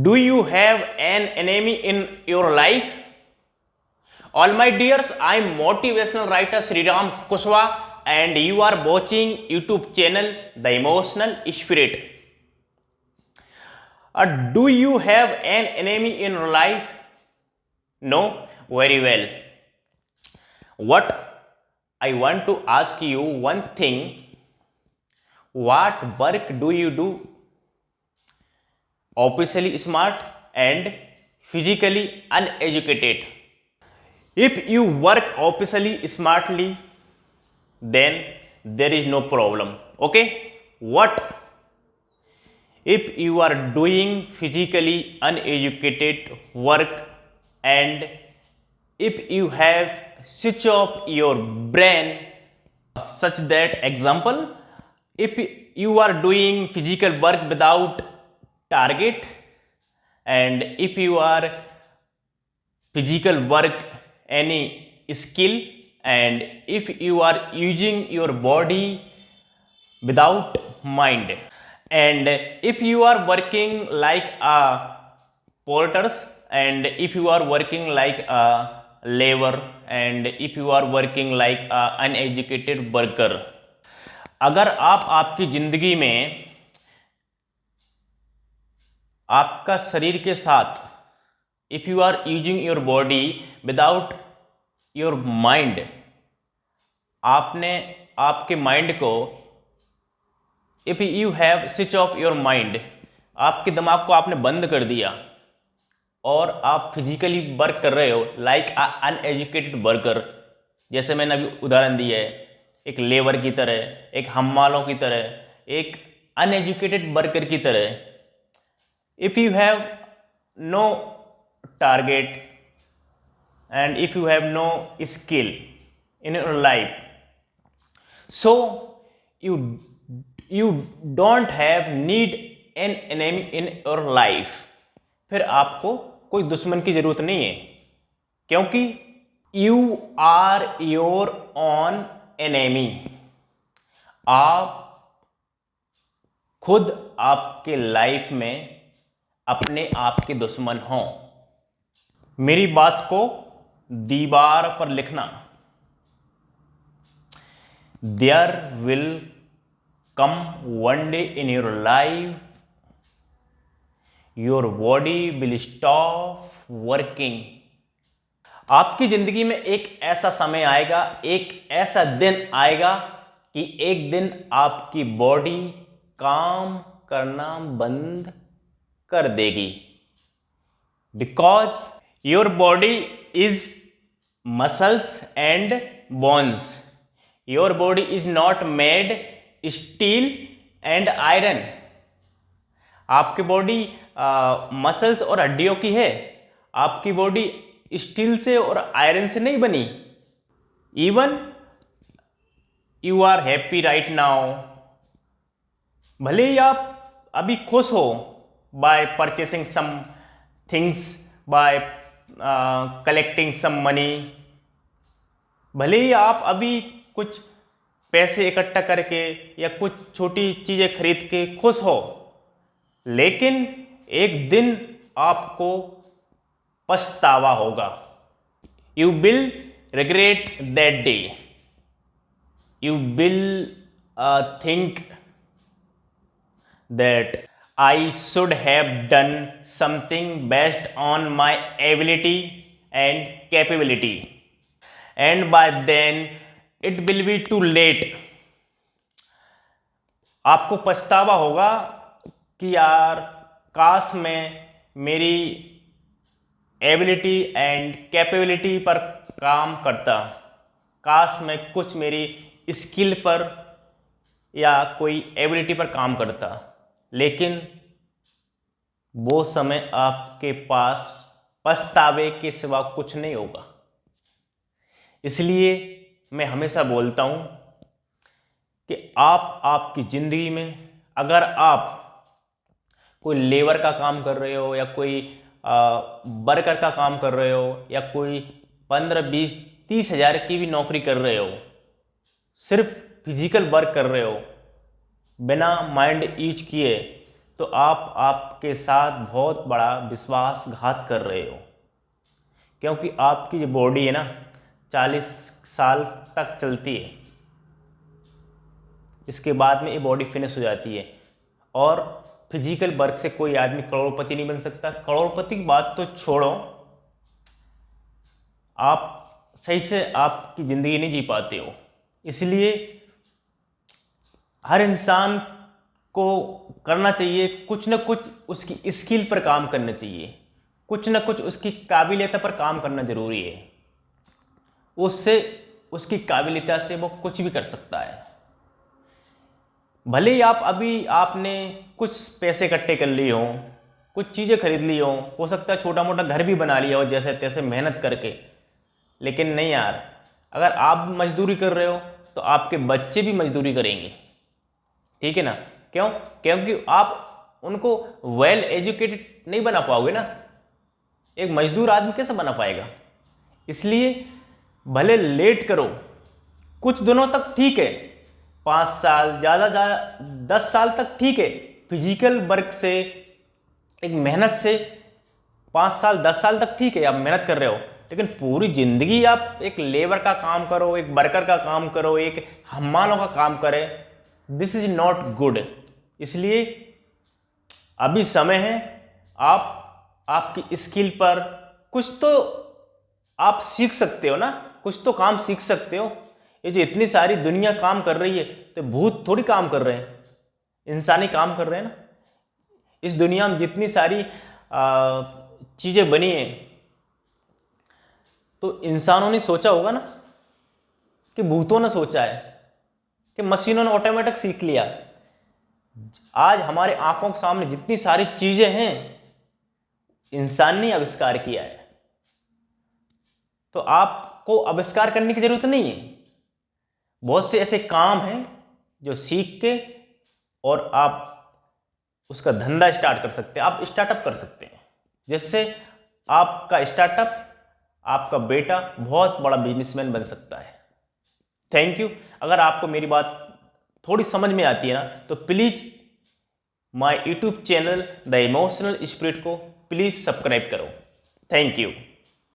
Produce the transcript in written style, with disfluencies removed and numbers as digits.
Do you have an enemy in your life? All my dears, I am motivational writer Sriram Kushwaha and you are watching YouTube channel The Emotional Spirit. Do you have an enemy in your life? No? Very well. What I want to ask you one thing. What work do you do? Officially smart and physically uneducated. If you work officially smartly, then there is no problem. Okay? What if you are doing physically uneducated work and if you have switch off your brain such that example, if you are doing physical work without target and if you are physical work any skill and if you are using your body without mind and if you are working like a porters and if you are working like a labor and if you are working like a uneducated worker, अगर आप आपकी जिंदगी में आपका शरीर के साथ if you are using your body without your mind, आपने आपके माइंड को if you have switch off your mind, आपके दिमाग को आपने बंद कर दिया और आप फिजिकली वर्क कर रहे हो लाइक अ अनएजुकेटेड वर्कर, जैसे मैंने अभी उदाहरण दिया है, एक लेबर की तरह, एक हम्मालों की तरह, एक अनएजुकेटेड वर्कर की तरह. If you have no target and if you have no skill in your life, so you don't have need an enemy in your life. फिर आपको कोई दुश्मन की जरूरत नहीं है क्योंकि you are your own enemy. आप खुद आपके लाइफ में अपने आप के दुश्मन हों. मेरी बात को दीवार पर लिखना. There will come one day in your life your body will stop working. आपकी जिंदगी में एक ऐसा समय आएगा, एक ऐसा दिन आएगा कि एक दिन आपकी बॉडी काम करना बंद कर देगी. Because your body is muscles and bones. Your body is not made steel and iron. आपकी बॉडी मसल्स और हड्डियों की है. आपकी बॉडी स्टील से और आयरन से नहीं बनी. Even you are happy right now, भले ही आप अभी खुश हो by purchasing some things, by collecting some money, भले ही आप अभी कुछ पैसे इकट्ठा करके या कुछ छोटी चीज़ें खरीद के खुश हो, लेकिन एक दिन आपको पछतावा होगा. You will regret that day. You will think that I should have done something based on my ability and capability, and by then it will be too late. आपको पछतावा होगा कि यार काश मैं मेरी एबिलिटी एंड कैपेबिलिटी पर काम करता, काश मैं कुछ मेरी स्किल पर या कोई एबिलिटी पर काम करता, लेकिन वो समय आपके पास पछतावे के सिवा कुछ नहीं होगा. इसलिए मैं हमेशा बोलता हूँ कि आप आपकी ज़िंदगी में अगर आप कोई लेबर का काम कर रहे हो या कोई वर्कर का काम कर रहे हो या कोई 15, 20, 30 हज़ार की भी नौकरी कर रहे हो, सिर्फ फिजिकल वर्क कर रहे हो बिना माइंड यूज किए, तो आप आपके साथ बहुत बड़ा विश्वासघात कर रहे हो, क्योंकि आपकी जो बॉडी है ना 40 साल तक चलती है, इसके बाद में ये बॉडी फिनिश हो जाती है। और फिजिकल वर्क से कोई आदमी करोड़पति नहीं बन सकता। करोड़पति की बात तो छोड़ो, आप सही से आपकी ज़िंदगी नहीं जी पाते हो। इसलिए हर इंसान को करना चाहिए कुछ ना कुछ, उसकी स्किल पर काम करना चाहिए, कुछ ना कुछ उसकी काबिलियत पर काम करना ज़रूरी है। उससे उसकी काबिलियत से वो कुछ भी कर सकता है। भले ही आप अभी आपने कुछ पैसे इकट्ठे कर लिए हों, कुछ चीज़ें खरीद ली हों, हो सकता है छोटा मोटा घर भी बना लिया हो जैसे तैसे मेहनत करके, लेकिन नहीं यार, अगर आप मजदूरी कर रहे हो तो आपके बच्चे भी मजदूरी करेंगे, ठीक है ना। क्यों? क्योंकि आप उनको वेल एजुकेटेड नहीं बना पाओगे ना। एक मजदूर आदमी कैसे बना पाएगा? इसलिए भले लेट करो, कुछ दिनों तक ठीक है, 5 साल ज़्यादा 10 साल तक ठीक है। फिजिकल वर्क से, एक मेहनत से 5 साल 10 साल तक ठीक है, आप मेहनत कर रहे हो। लेकिन पूरी ज़िंदगी आप एक लेबर का काम करो, एक वर्कर का काम करो, एक हम्मालों का काम करें, दिस इज नॉट गुड। इसलिए अभी समय है, आप आपकी स्किल पर कुछ तो आप सीख सकते हो ना, कुछ तो काम सीख सकते हो। ये जो इतनी सारी दुनिया काम कर रही है, तो भूत थोड़ी काम कर रहे हैं, इंसानी काम कर रहे हैं ना। इस दुनिया में जितनी सारी चीज़ें बनी हैं, तो इंसानों ने सोचा होगा ना, कि भूतों ने सोचा है, कि मशीनों ने ऑटोमेटिक सीख लिया। आज हमारे आंखों के सामने जितनी सारी चीज़ें हैं, इंसान ने आविष्कार किया है। तो आपको आविष्कार करने की जरूरत नहीं है। बहुत से ऐसे काम हैं जो सीख के और आप उसका धंधा स्टार्ट कर सकते हैं, आप स्टार्टअप कर सकते हैं, जिससे आपका स्टार्टअप, आपका बेटा बहुत बड़ा बिजनेसमैन बन सकता है। Thank you. अगर आपको मेरी बात थोड़ी समझ में आती है ना, तो please my YouTube channel the emotional spirit को प्लीज़ सब्सक्राइब करो। Thank you.